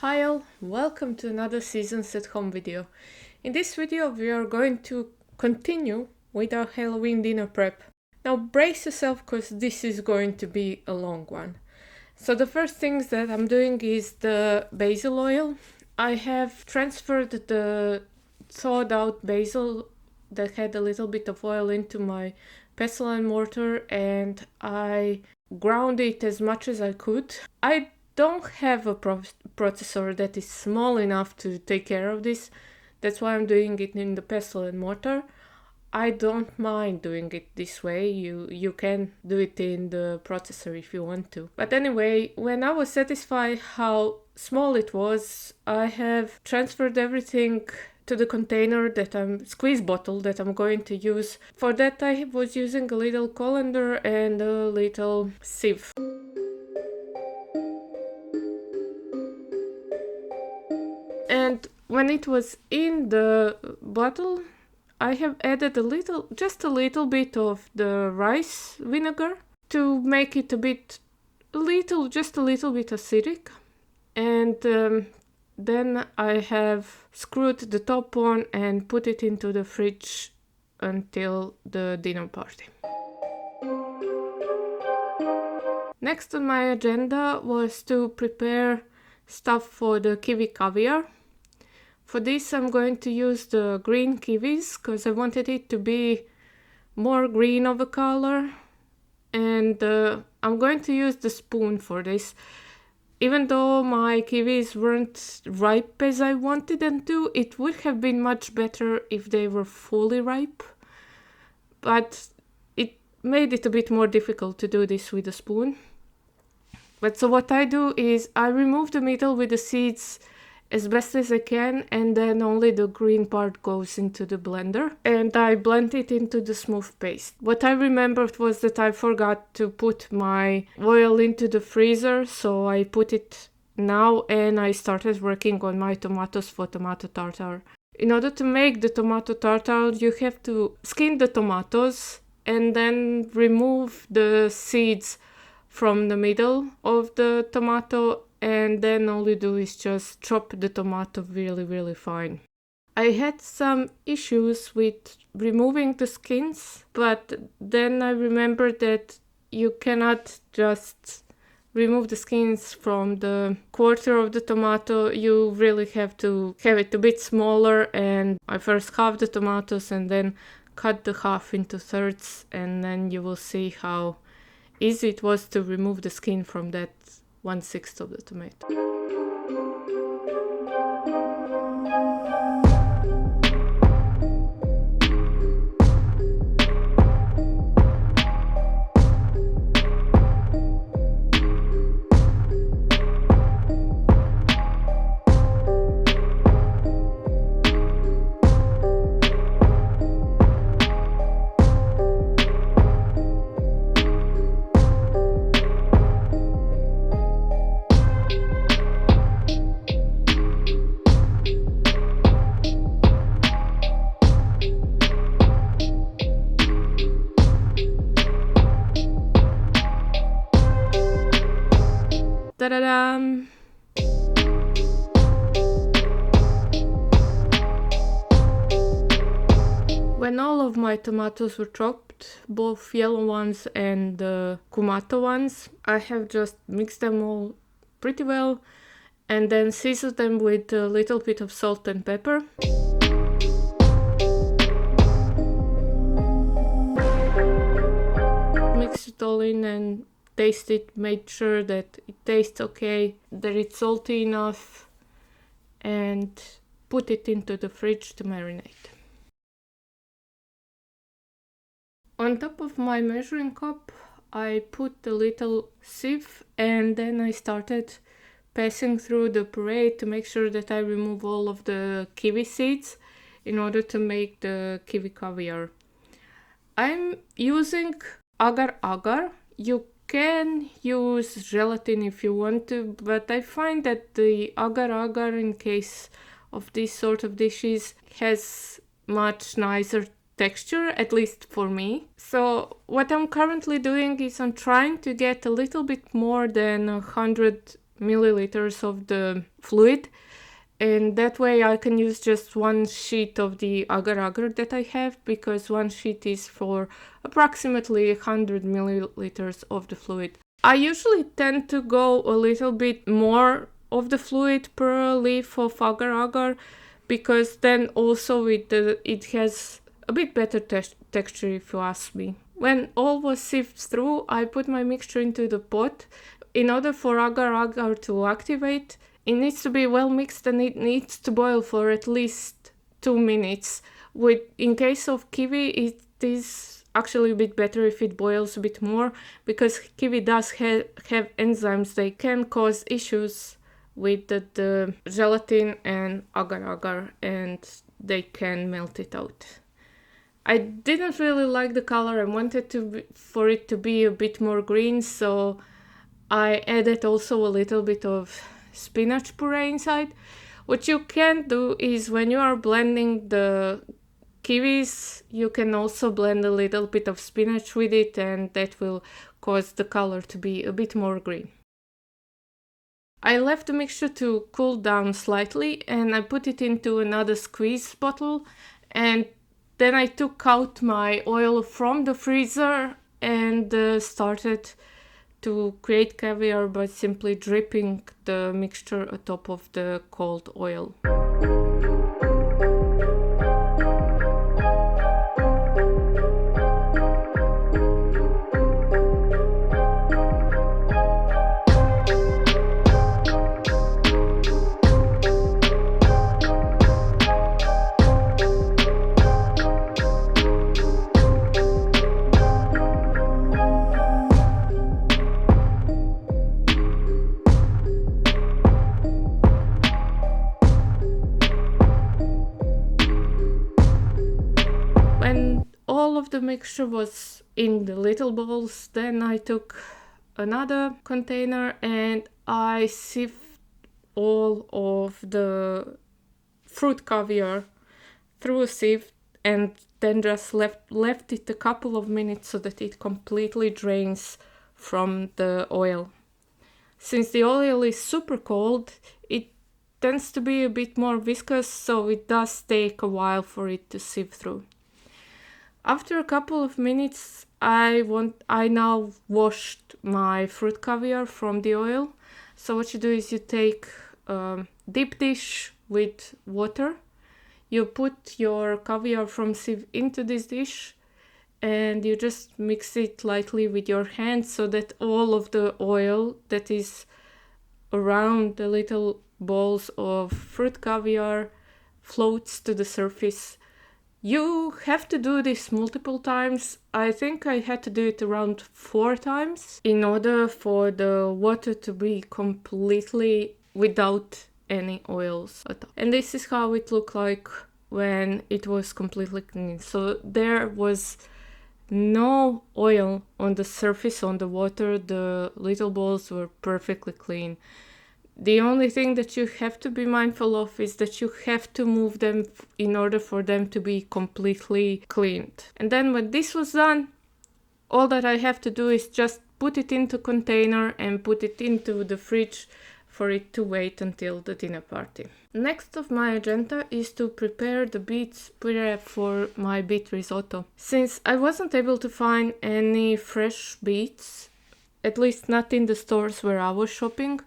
Hi all, welcome to another Seasons at Home video. In this video we are going to continue with our Halloween dinner prep. Now brace yourself because this is going to be a long one. So the first things that I'm doing is the basil oil. I have transferred the thawed out basil that had a little bit of oil into my pestle and mortar, and I ground it as much as I could. I don't have a processor that is small enough to take care of this. That's why I'm doing it in the pestle and mortar. I don't mind doing it this way. You can do it in the processor if you want to. But anyway, when I was satisfied how small it was, I have transferred everything to the container squeeze bottle that I'm going to use. For that I was using a little colander and a little sieve. And when it was in the bottle, I have added just a little bit of the rice vinegar to make it just a little bit acidic. And then I have screwed the top on and put it into the fridge until the dinner party. Next on my agenda was to prepare stuff for the kiwi caviar. For this I'm going to use the green kiwis because I wanted it to be more green of a color, and I'm going to use the spoon for this. Even though my kiwis weren't ripe as I wanted them to, it would have been much better if they were fully ripe, but it made it a bit more difficult to do this with a spoon. But so what I do is I remove the middle with the seeds as best as I can, and then only the green part goes into the blender and I blend it into the smooth paste. What I remembered was that I forgot to put my oil into the freezer, so I put it now and I started working on my tomatoes for tomato tartare. In order to make the tomato tartare, you have to skin the tomatoes and then remove the seeds from the middle of the tomato, and then all you do is just chop the tomato really fine. I had some issues with removing the skins, but then I remembered that you cannot just remove the skins from the quarter of the tomato. You really have to have it a bit smaller, and I first halved the tomatoes and then cut the half into thirds, and then you will see how easy it was to remove the skin from that 1/6 of the tomato. Ta-da-da! When all of my tomatoes were chopped, both yellow ones and the Kumato ones, I have just mixed them all pretty well and then seasoned them with a little bit of salt and pepper. Mix it all in and taste it, made sure that it tastes okay, that it's salty enough, and put it into the fridge to marinate. On top of my measuring cup I put a little sieve, and then I started passing through the puree to make sure that I remove all of the kiwi seeds in order to make the kiwi caviar. I'm using agar-agar. You can use gelatin if you want to, but I find that the agar-agar in case of this sort of dishes has much nicer texture, at least for me. So what I'm currently doing is I'm trying to get a little bit more than 100 milliliters of the fluid, and that way I can use just one sheet of the agar-agar that I have, because one sheet is for approximately 100 milliliters of the fluid. I usually tend to go a little bit more of the fluid per leaf of agar-agar, because then also it has a bit better texture, if you ask me. When all was sieved through, I put my mixture into the pot. In order for agar-agar to activate, it needs to be well mixed and it needs to boil for at least 2 minutes. In case of kiwi, it is actually a bit better if it boils a bit more, because kiwi does have enzymes. They can cause issues with the gelatin and agar-agar, and they can melt it out. I didn't really like the color. I wanted for it to be a bit more green, so I added also a little bit of spinach puree inside. What you can do is, when you are blending the kiwis, you can also blend a little bit of spinach with it, and that will cause the color to be a bit more green. I left the mixture to cool down slightly, and I put it into another squeeze bottle, and then I took out my oil from the freezer and started to create caviar by simply dripping the mixture atop of the cold oil. When all of the mixture was in the little bowls, then I took another container and I sieved all of the fruit caviar through a sieve, and then just left it a couple of minutes so that it completely drains from the oil. Since the oil is super cold, it tends to be a bit more viscous, so it does take a while for it to sieve through. After a couple of minutes, I now washed my fruit caviar from the oil. So what you do is you take a deep dish with water, you put your caviar from sieve into this dish, and you just mix it lightly with your hand so that all of the oil that is around the little balls of fruit caviar floats to the surface. You have to do this multiple times. I think I had to do it around 4 times in order for the water to be completely without any oils at all. And this is how it looked like when it was completely clean. So there was no oil on the surface, on the water. The little balls were perfectly clean. The only thing that you have to be mindful of is that you have to move them in order for them to be completely cleaned. And then when this was done, all that I have to do is just put it into a container and put it into the fridge for it to wait until the dinner party. Next of my agenda is to prepare the beets puree for my beet risotto. Since I wasn't able to find any fresh beets, at least not in the stores where I was shopping,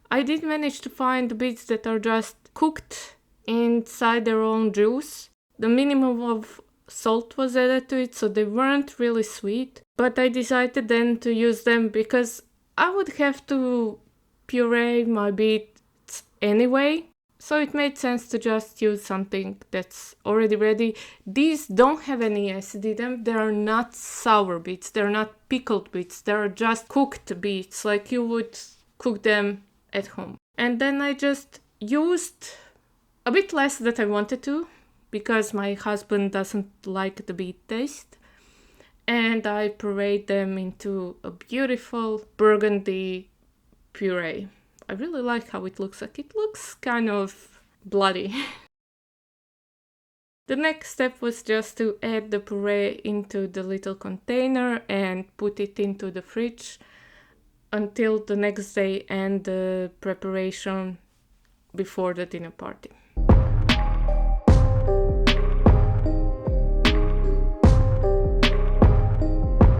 I did manage to find beets that are just cooked inside their own juice. The minimum of salt was added to it, so they weren't really sweet. But I decided then to use them because I would have to puree my beets anyway. So it made sense to just use something that's already ready. These don't have any acid in them. They are not sour beets. They're not pickled beets. They're just cooked beets, like you would cook them at home. And then I just used a bit less that I wanted to, because my husband doesn't like the beet taste, and I pureed them into a beautiful burgundy puree. I really like how it looks like. It looks kind of bloody. The next step was just to add the puree into the little container and put it into the fridge. until the next day and the preparation before the dinner party.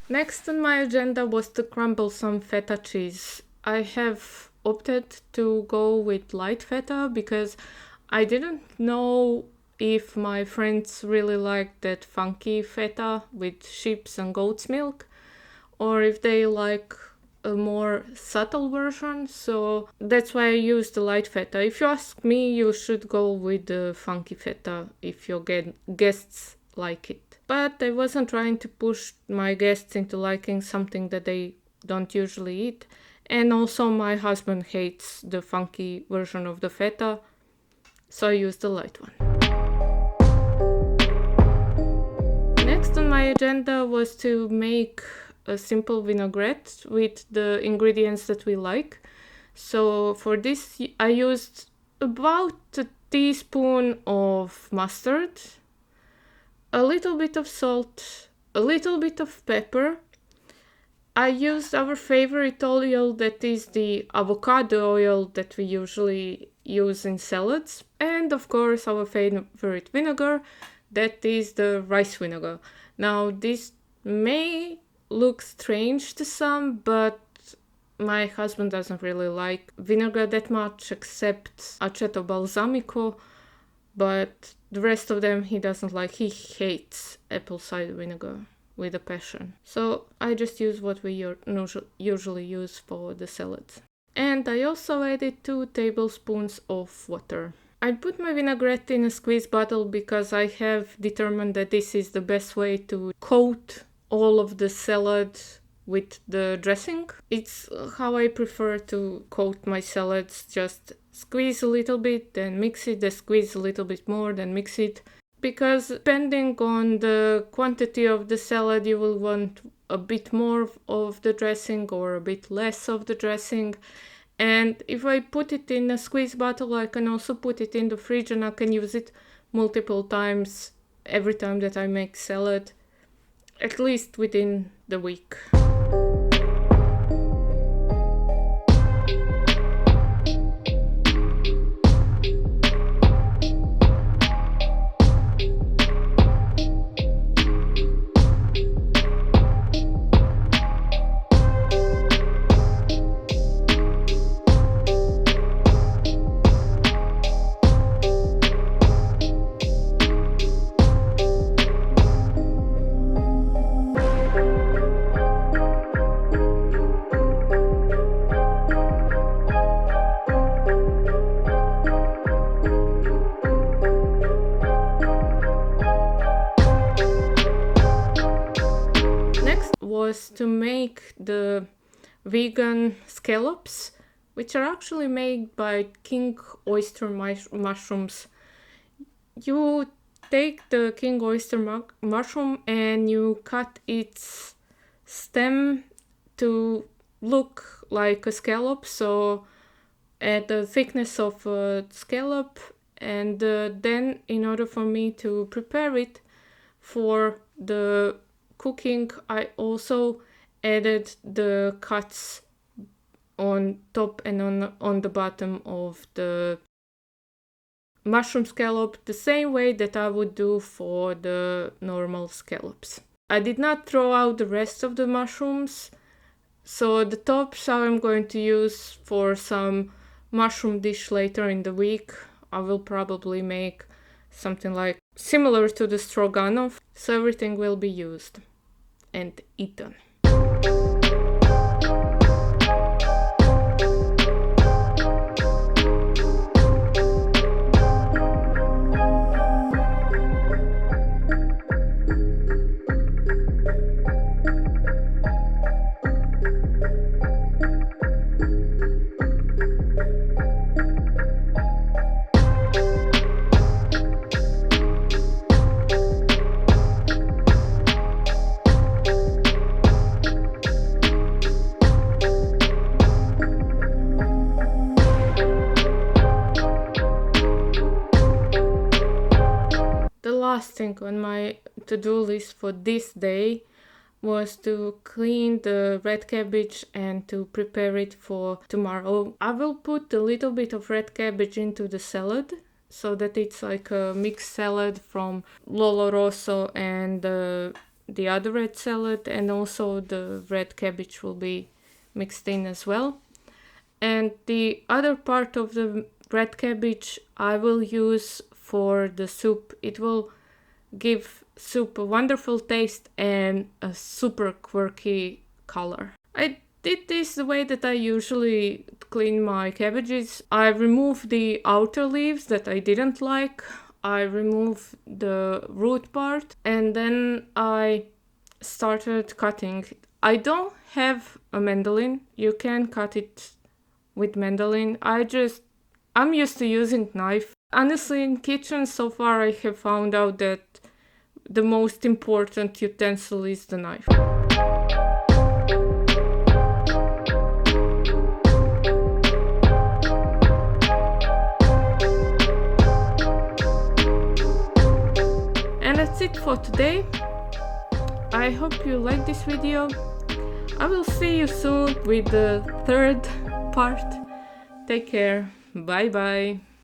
Next on my agenda was to crumble some feta cheese. I have opted to go with light feta because I didn't know if my friends really liked that funky feta with sheep's and goat's milk, or if they like a more subtle version, so that's why I used the light feta. If you ask me, you should go with the funky feta if your guests like it. But I wasn't trying to push my guests into liking something that they don't usually eat, and also my husband hates the funky version of the feta, so I used the light one. Next on my agenda was to make a simple vinaigrette with the ingredients that we like. So for this I used about a teaspoon of mustard, a little bit of salt, a little bit of pepper. I used our favorite oil, that is the avocado oil that we usually use in salads, and of course our favorite vinegar, that is the rice vinegar. Now this may look strange to some, but my husband doesn't really like vinegar that much except aceto balsamico, but the rest of them he doesn't like. He hates apple cider vinegar with a passion. So I just use what we usually use for the salads. And I also added 2 tablespoons of water. I put my vinaigrette in a squeeze bottle because I have determined that this is the best way to coat all of the salad with the dressing. It's how I prefer to coat my salads. Just squeeze a little bit, then mix it, then squeeze a little bit more, then mix it. Because depending on the quantity of the salad, you will want a bit more of the dressing or a bit less of the dressing. And if I put it in a squeeze bottle, I can also put it in the fridge and I can use it multiple times every time that I make salad, at least within the week. Was to make the vegan scallops, which are actually made by king oyster mushrooms. You take the king oyster mushroom and you cut its stem to look like a scallop, so at the thickness of a scallop, and then in order for me to prepare it for the cooking, I also added the cuts on top and on the bottom of the mushroom scallop, the same way that I would do for the normal scallops. I did not throw out the rest of the mushrooms, so the tops I'm going to use for some mushroom dish later in the week. I will probably make something like similar to the stroganoff, so everything will be used and eaten. Last thing on my to-do list for this day, was to clean the red cabbage and to prepare it for tomorrow. I will put a little bit of red cabbage into the salad so that it's like a mixed salad from Lolo Rosso and the other red salad, and also the red cabbage will be mixed in as well. And the other part of the red cabbage I will use for the soup. It will give soup a wonderful taste and a super quirky color. I did this the way that I usually clean my cabbages. I removed the outer leaves that I didn't like. I removed the root part, and then I started cutting. I don't have a mandolin. You can cut it with mandolin. I'm used to using knife. Honestly, in kitchen so far I have found out that the most important utensil is the knife. And that's it for today. I hope you like this video. I will see you soon with the third part. Take care. Bye bye.